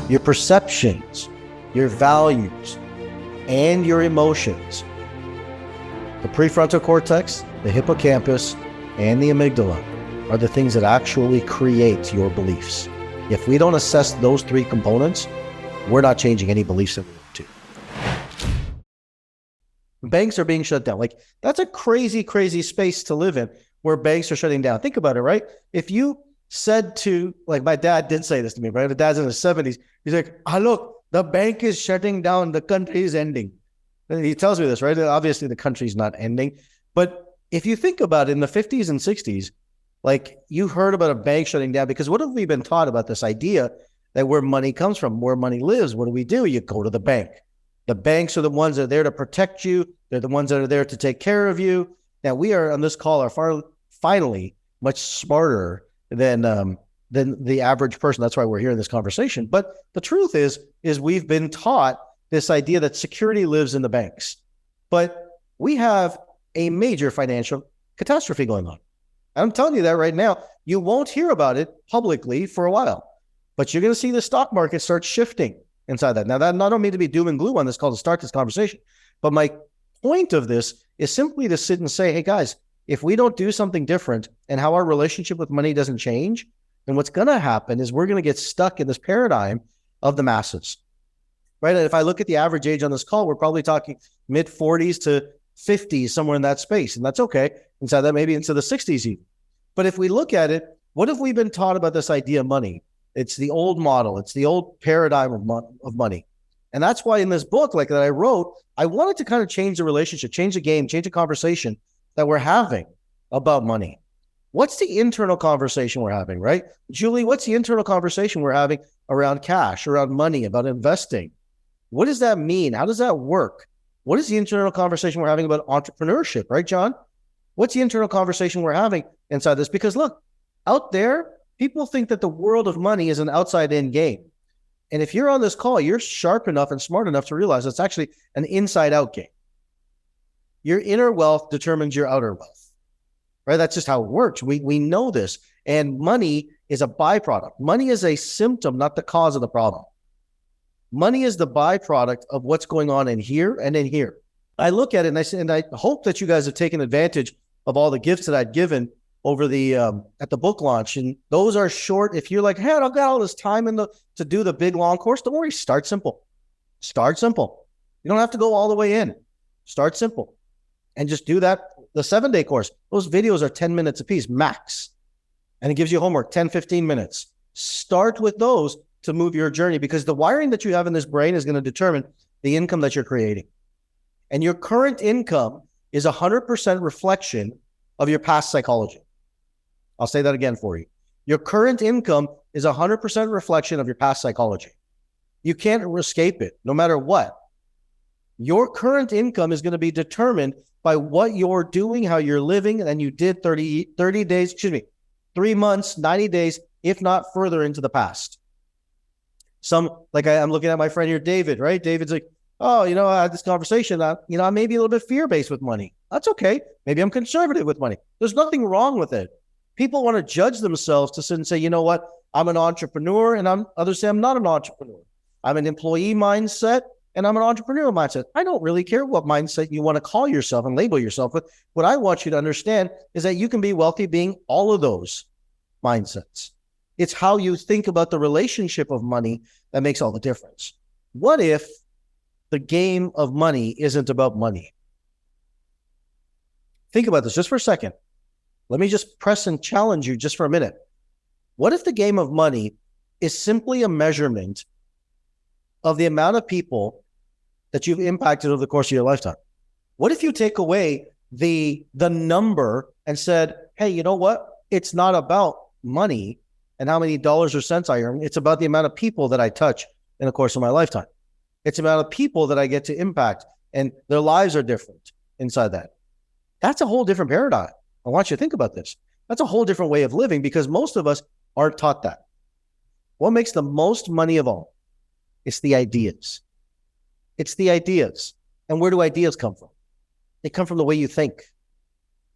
your perceptions, your values, and your emotions. The prefrontal cortex, the hippocampus, and the amygdala are the things that actually create your beliefs. If we don't assess those three components, we're not changing any beliefs that we want to. Banks are being shut down. Like, that's a crazy, crazy space to live in where banks are shutting down. Think about it, right? If you said to, like, my dad did say this to me, right? The dad's in his 70s. He's like, look, the bank is shutting down. The country is ending. And he tells me this, right? Obviously, the country's not ending. But if you think about it, in the 50s and 60s, like, you heard about a bank shutting down because what have we been taught about this idea that where money comes from, where money lives? What do? You go to the bank. The banks are the ones that are there to protect you. They're the ones that are there to take care of you. Now, we are on this call are finally much smarter than the average person. That's why we're here in this conversation. But the truth is we've been taught this idea that security lives in the banks. But we have a major financial catastrophe going on. I'm telling you that right now. You won't hear about it publicly for a while, but you're going to see the stock market start shifting inside that. Now, that, I don't mean to be doom and gloom on this call to start this conversation, but my point of this is simply to sit and say, hey guys, if we don't do something different and how our relationship with money doesn't change, then what's going to happen is we're going to get stuck in this paradigm of the masses, right? And if I look at the average age on this call, we're probably talking mid 40s to 50s, somewhere in that space. And that's okay. Inside that, maybe into the 60s even. But if we look at it, what have we been taught about this idea of money? It's the old model. It's the old paradigm of money. And that's why in this book, like that I wrote, I wanted to kind of change the relationship, change the game, change the conversation that we're having about money. What's the internal conversation we're having, right? Julie, what's the internal conversation we're having around cash, around money, about investing? What does that mean? How does that work? What is the internal conversation we're having about entrepreneurship, right, John? What's the internal conversation we're having inside this? Because look, out there, people think that the world of money is an outside-in game. And if you're on this call, you're sharp enough and smart enough to realize it's actually an inside-out game. Your inner wealth determines your outer wealth, right? That's just how it works. We know this. And money is a byproduct. Money is a symptom, not the cause of the problem. Money is the byproduct of what's going on in here and in here. I look at it and I say, and I hope that you guys have taken advantage of all the gifts that I'd given over the at the book launch. And those are short. If you're like, hey, I don't got all this time to do the big long course, don't worry, start simple. Start simple. You don't have to go all the way in. Start simple. And just do that, the 7-day course. Those videos are 10 minutes a piece, max. And it gives you homework, 10, 15 minutes. Start with those to move your journey, because the wiring that you have in this brain is going to determine the income that you're creating. And your current income is 100% reflection of your past psychology. I'll say that again for you. Your current income is 100% reflection of your past psychology. You can't escape it, no matter what. Your current income is going to be determined by what you're doing, how you're living, and you did 3 months, 90 days, if not further into the past. I'm looking at my friend here, David, right? David's like, oh, I had this conversation. I may be a little bit fear-based with money. That's okay. Maybe I'm conservative with money. There's nothing wrong with it. People want to judge themselves to sit and say, you know what? I'm an entrepreneur, and others say I'm not an entrepreneur. I'm an employee mindset, and I'm an entrepreneurial mindset. I don't really care what mindset you want to call yourself and label yourself with. What I want you to understand is that you can be wealthy being all of those mindsets. It's how you think about the relationship of money that makes all the difference. What if the game of money isn't about money? Think about this just for a second. Let me just press and challenge you just for a minute. What if the game of money is simply a measurement of the amount of people that you've impacted over the course of your lifetime? What if you take away the number and said, hey, you know what? It's not about money and how many dollars or cents I earn. It's about the amount of people that I touch in the course of my lifetime. It's about the people that I get to impact, and their lives are different inside that. That's a whole different paradigm. I want you to think about this. That's a whole different way of living, because most of us aren't taught that. What makes the most money of all? It's the ideas. It's the ideas. And where do ideas come from? They come from the way you think.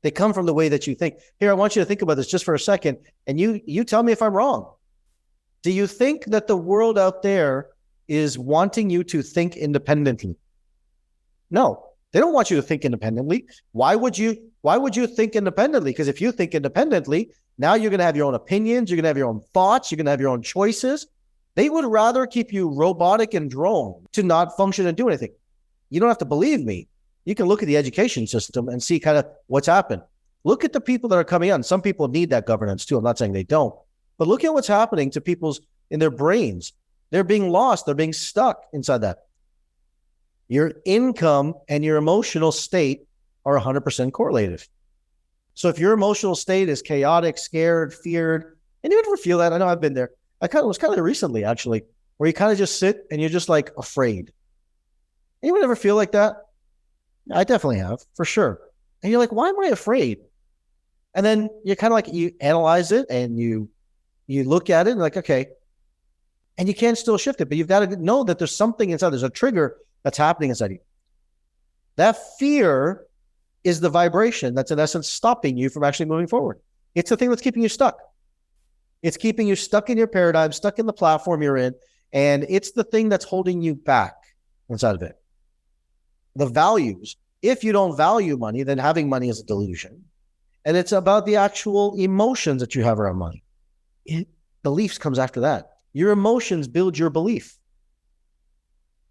They come from the way that you think. Here, I want you to think about this just for a second, and you tell me if I'm wrong. Do you think that the world out there is wanting you to think independently? No, they don't want you to think independently. Why would you think independently? Because if you think independently, now you're going to have your own opinions, you're going to have your own thoughts, you're going to have your own choices. They would rather keep you robotic and drone to not function and do anything. You don't have to believe me. You can look at the education system and see kind of what's happened. Look at the people that are coming on. Some people need that governance too. I'm not saying they don't, but look at what's happening to people's in their brains. They're being lost. They're being stuck inside that. Your income and your emotional state are 100% correlated. So if your emotional state is chaotic, scared, feared, and you ever feel that? I know I've been there. It was kind of recently, actually, where you kind of just sit and you're just like afraid. Anyone ever feel like that? I definitely have, for sure. And you're like, why am I afraid? And then you kind of like, you analyze it and you look at it and like, okay, and you can't still shift it, but you've got to know that there's something inside. There's a trigger that's happening inside you. That fear is the vibration that's in essence stopping you from actually moving forward. It's the thing that's keeping you stuck. It's keeping you stuck in your paradigm, stuck in the platform you're in, and it's the thing that's holding you back inside of it. The values. If you don't value money, then having money is a delusion. And it's about the actual emotions that you have around money. Beliefs comes after that. Your emotions build your belief.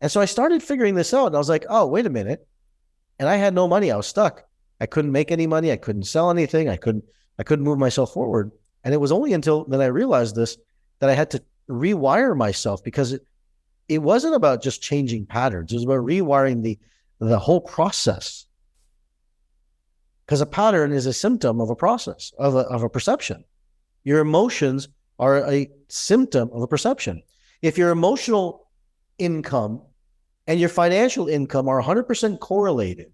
And so I started figuring this out, and I was like, oh, wait a minute. And I had no money. I was stuck. I couldn't make any money. I couldn't sell anything. I couldn't move myself forward. And it was only until then I realized this, that I had to rewire myself, because it wasn't about just changing patterns. It was about rewiring the whole process. Because a pattern is a symptom of a process, of a perception. Your emotions are a symptom of a perception. If your emotional income and your financial income are 100% correlated,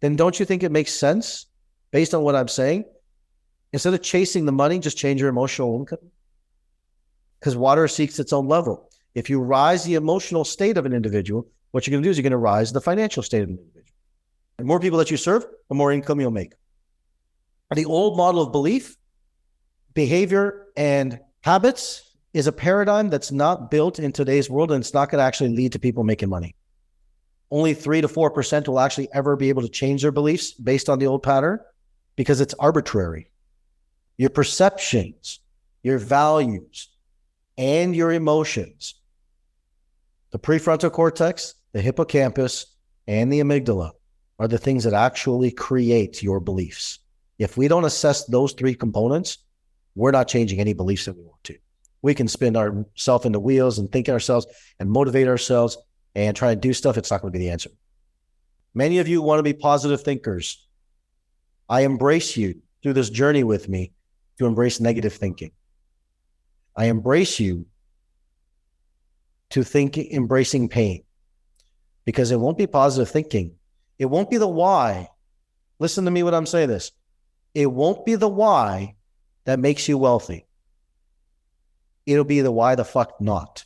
then don't you think it makes sense, based on what I'm saying, instead of chasing the money, just change your emotional income? Because water seeks its own level. If you rise the emotional state of an individual, what you're going to do is you're going to rise the financial state of an individual. The more people that you serve, the more income you'll make. The old model of belief, behavior, and habits is a paradigm that's not built in today's world, and it's not going to actually lead to people making money. Only 3 to 4% will actually ever be able to change their beliefs based on the old pattern, because it's arbitrary. Your perceptions, your values, and your emotions, the prefrontal cortex, the hippocampus, and the amygdala, are the things that actually create your beliefs. If we don't assess those 3 components, we're not changing any beliefs that we want to. We can spin ourselves into wheels and think ourselves and motivate ourselves and try and do stuff. It's not going to be the answer. Many of you want to be positive thinkers. I embrace you through this journey with me to embrace negative thinking. I embrace you to think embracing pain, because it won't be positive thinking. It won't be the why. Listen to me when I'm saying this. It won't be the why that makes you wealthy. It'll be the why the fuck not.